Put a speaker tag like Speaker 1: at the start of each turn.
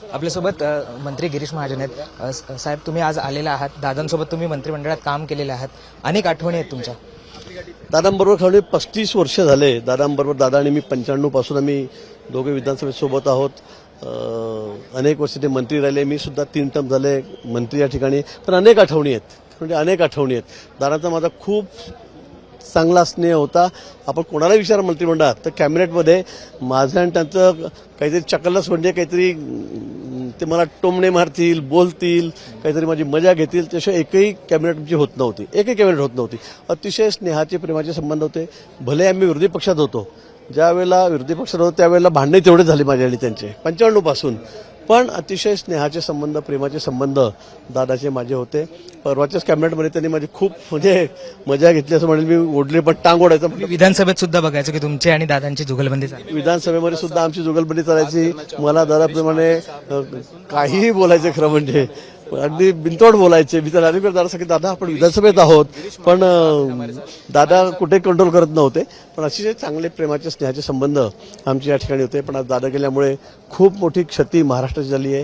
Speaker 1: आपल्यासोबत मंत्री गिरीश महाजन आहेत। साहेब, तुम्ही आज आलेला आहात, दादांसोबत तुम्ही मंत्रिमंडळात काम केलेले आहात, अनेक आठवणी आहेत तुमच्या।
Speaker 2: दादांबरोबर खाली 35 वर्ष झाले। दादा आणि मी 95 पासून आम्ही दोघे विधानसभेत सोबत आहोत। अनेक वर्ष ते मंत्री राहिले, मी सुद्धा 3 टर्म झाले मंत्री या ठिकाणी। पण अनेक आठवणी आहेत, म्हणजे अनेक आठवणी आहेत। दादांचा माझा खूप चांगला स्नेह होता। आपण कोणाला विचारा मंत्रिमंडळात तर कॅबिनेटमध्ये माझं आणि त्यांचं काहीतरी चकलस, म्हणजे काहीतरी ते मला टोमणे मारतील, बोलतील, काहीतरी माझी मजा घेतील, त्याशिवाय एकही कॅबिनेट होत नव्हती, एकही कॅबिनेट होत नव्हती। अतिशय स्नेहाचे, प्रेमाचे संबंध होते। भले आम्ही विरोधी पक्षात होतो, ज्या वेळेला विरोधी पक्षात होतो त्यावेळेला भांडणे तेवढे झाले माझे आणि त्यांचे 95 पासून, पण अतिशय स्नेहाचे संबंध, प्रेमाचे संबंध दादाचे माझे होते। परवाच्याच कॅबिनेटमध्ये त्यांनी माझी खूप म्हणजे मजा घेतली असं म्हणेल मी। ओढले पण टांग ओढायचं,
Speaker 1: विधानसभेत सुद्धा बघायचं की तुमची आणि दादांची जुगलबंदी झाली।
Speaker 2: विधानसभेमध्ये सुद्धा आमची जुगलबंदी चालायची। मला दादाप्रमाणे काहीही बोलायचं, खरं म्हणजे अगदी बिनतोड बोलायचे। मी तर अनेक वेळा दादा दादा आपण विधानसभेत आहोत, पण दादा कुठे कंट्रोल करत नव्हते। पण अतिशय चांगले प्रेमाचे, स्नेहाचे संबंध आमचे या ठिकाणी होते। पण आज दादा गेल्यामुळे खूप मोठी क्षती महाराष्ट्राची झाली आहे।